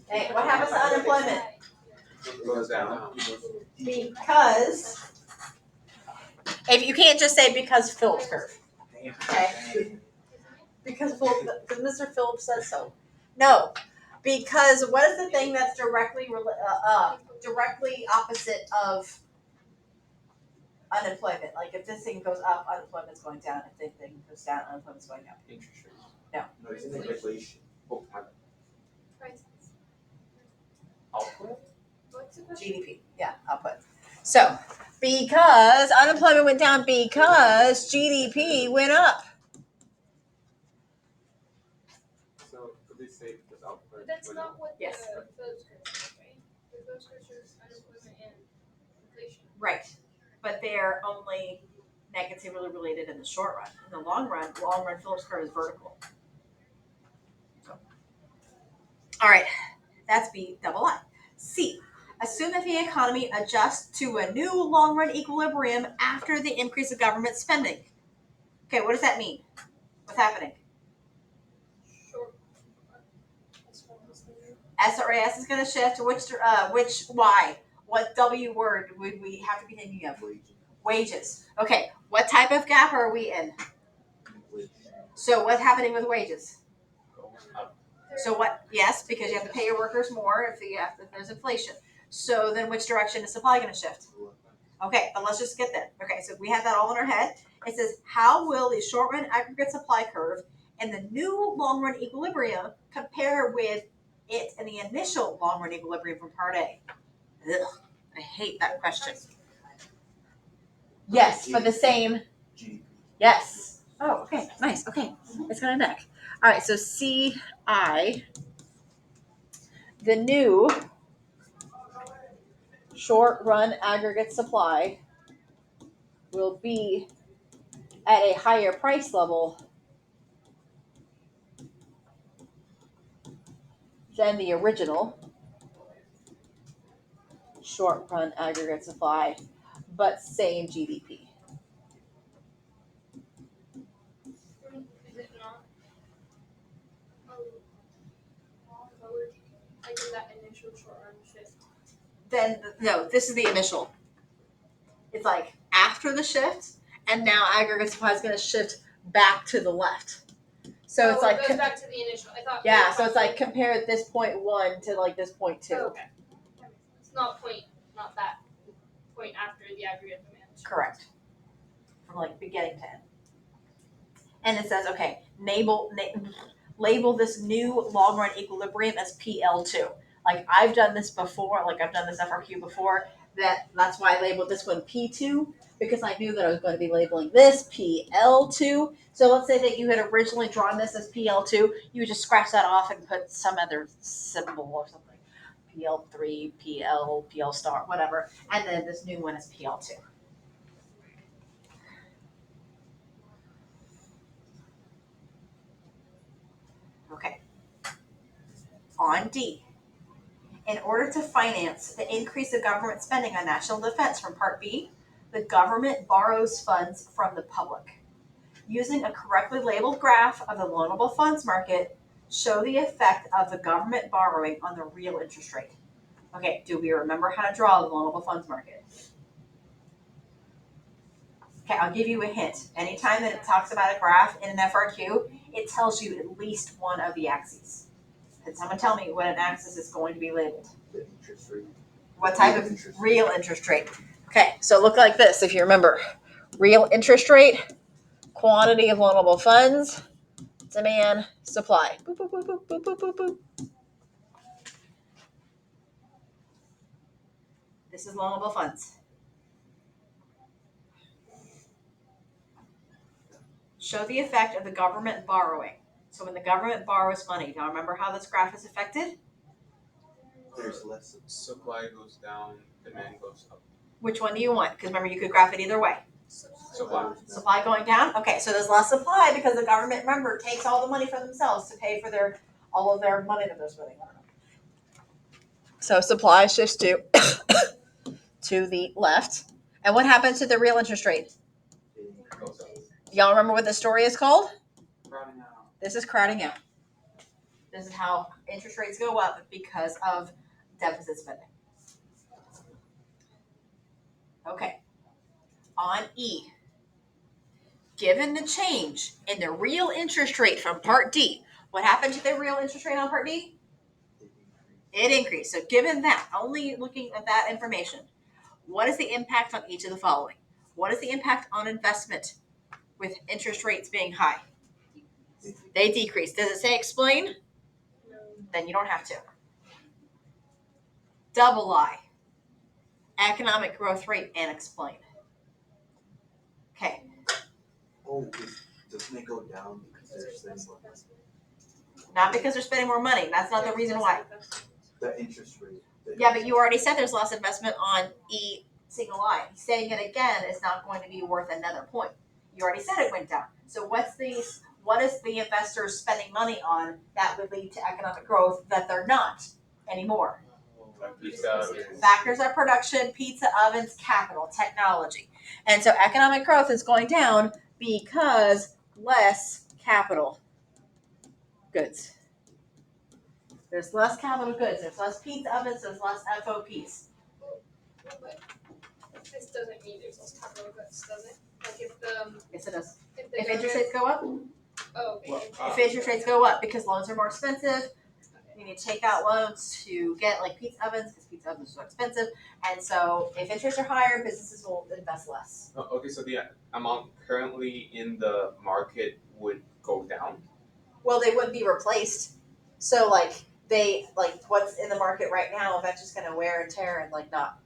Speaker 1: Hey, what happens to unemployment?
Speaker 3: It goes down.
Speaker 1: Because if you can't just say because Phillips curve. Okay. Because Mr. Phillips says so. No, because what is the thing that's directly opposite of unemployment? If this thing goes up, unemployment's going down. If this thing goes down, unemployment's going up.
Speaker 3: Interest rates.
Speaker 7: No, it's in inflation.
Speaker 3: Oh, my
Speaker 6: Prices.
Speaker 3: output?
Speaker 6: What's the question?
Speaker 1: GDP, yeah, output. So because unemployment went down because GDP went up.
Speaker 3: So could we say because output?
Speaker 6: But that's not what the
Speaker 1: Yes.
Speaker 6: Phillips curve is, right? The Phillips curve shows unemployment and inflation.
Speaker 1: Right, but they're only negatively related in the short run. In the long run Phillips curve is vertical. So. All right, that's B double I. C, assume that the economy adjusts to a new long run equilibrium after the increase of government spending. Okay, what does that mean? What's happening?
Speaker 6: Short.
Speaker 1: SRAS is going to shift to which Y? What W word would we have to be thinking of? Wages. Okay, what type of gap are we in? So what's happening with wages? So what? Yes, because you have to pay your workers more if there's inflation. So then which direction is supply going to shift? Okay, but let's just get there. Okay, so we have that all in our head. It says, how will the short run aggregate supply curve and the new long run equilibrium compare with it in the initial long run equilibrium from part A? Ugh, I hate that question. Yes, for the same.
Speaker 7: GDP.
Speaker 1: Yes. Oh, okay, nice. Okay, it's got a neck. All right, so CI, the new short run aggregate supply will be at a higher price level than the original short run aggregate supply, but same GDP.
Speaker 6: Is it not? Lower, in that initial short run shift.
Speaker 1: Then no, this is the initial. It's after the shift, and now aggregate supply is going to shift back to the left. So it's
Speaker 6: it goes back to the initial. I thought.
Speaker 1: yeah, so it's compare this point 1 to this point 2.
Speaker 6: Oh, okay. It's not that point after the aggregate demand.
Speaker 1: Correct. from like beginning to end. And it says, okay, label this new long run equilibrium as PL2. Like I've done this before, like I've done this FRQ before, that's why I labeled this one P2, because I knew that I was going to be labeling this PL2. So let's say that you had originally drawn this as PL2, you would just scratch that off and put some other symbol or something. PL3, PL star, whatever. And then this new one is PL2. Okay. On D. In order to finance the increase of government spending on national defense from Part B, the government borrows funds from the public. Using a correctly labeled graph of the loanable funds market, show the effect of the government borrowing on the real interest rate. Okay, do we remember how to draw the loanable funds market? Okay, I'll give you a hint. Anytime that it talks about a graph in an FRQ, it tells you at least one of the axes. Can someone tell me what an axis is going to be labeled?
Speaker 7: The interest rate.
Speaker 1: What type
Speaker 7: Real
Speaker 1: of
Speaker 7: interest rate.
Speaker 1: real interest rate? Okay, so look like this if you remember. Real interest rate, quantity of loanable funds, demand, supply. Boop, boop, boop, boop, boop, boop, boop, boop. This is loanable funds. Show the effect of the government borrowing. So when the government borrows money, do you remember how this graph is affected?
Speaker 7: There's less.
Speaker 3: Supply goes down, demand goes up.
Speaker 1: Which one do you want? Because remember, you could graph it either way.
Speaker 3: Supply.
Speaker 1: Supply going down? Okay, so there's less supply because the government, remember, takes all the money for themselves to pay for all of their money that they're spending. So supply shifts to the left. And what happens to the real interest rate?
Speaker 3: Goes up.
Speaker 1: Y'all remember what the story is called?
Speaker 5: Crowding out.
Speaker 1: This is crowding out. This is how interest rates go up because of deficit spending. Okay. On E. Given the change in the real interest rate from Part D, what happened to the real interest rate on Part D? It increased. So given that, only looking at that information, what is the impact on each of the following? What is the impact on investment with interest rates being high? They decrease. Does it say explain? Then you don't have to. Double I. Economic growth rate and explain. Okay.
Speaker 7: Oh, doesn't it go down because they're spending more money?
Speaker 1: Not because they're spending more money. That's not the reason why.
Speaker 7: The interest rate.
Speaker 1: Yeah, but you already said there's less investment on E single I. Saying it again is not going to be worth another point. You already said it went down. So what is the investors spending money on that would lead to economic growth that they're not anymore? Factors are production, pizza ovens, capital, technology. And so economic growth is going down because less capital goods. There's less capital goods. There's less pizza ovens. There's less FOPs.
Speaker 6: But this doesn't mean there's less capital goods, does it? Like if the
Speaker 1: Yes, it does.
Speaker 6: if the
Speaker 1: If interest rates go up,
Speaker 6: oh, okay.
Speaker 1: if interest rates go up because loans are more expensive, you need to take out loans to get like pizza ovens because pizza ovens are so expensive. And so if interests are higher, businesses will invest less.
Speaker 3: Okay, so the amount currently in the market would go down.
Speaker 1: Well, they wouldn't be replaced. So what's in the market right now, that's just going to wear and tear and not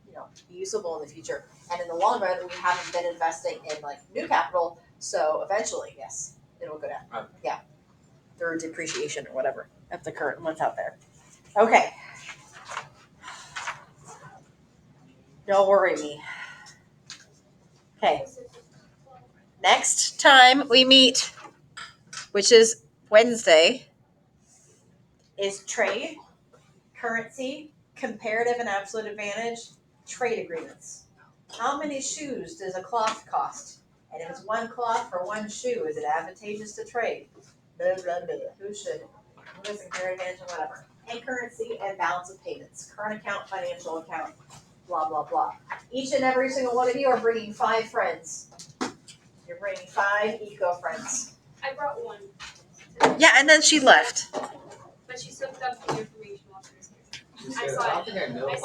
Speaker 1: be usable in the future. And in the long run, we haven't been investing in new capital. So eventually, yes, it will go down.
Speaker 3: Okay.
Speaker 1: Yeah, through depreciation or whatever. That's the current ones out there. Okay. Don't worry me. Okay. Next time we meet, which is Wednesday, is trade, currency, comparative and absolute advantage, trade agreements. How many shoes does a cloth cost? And if it's one cloth for one shoe, is it advantageous to trade? Blah, blah, blah. Who should? Who doesn't care advantage of whatever? And currency and balance of payments. Current account, financial account, blah, blah, blah. Each and every single one of you are bringing 5 friends. You're bringing 5 eco-friends.
Speaker 6: I brought one.
Speaker 1: Yeah, and then she left.
Speaker 6: But she soaked up the information while she was here.
Speaker 5: Just
Speaker 6: I
Speaker 5: said,
Speaker 6: saw
Speaker 5: I
Speaker 6: it.
Speaker 5: don't think I know.
Speaker 6: I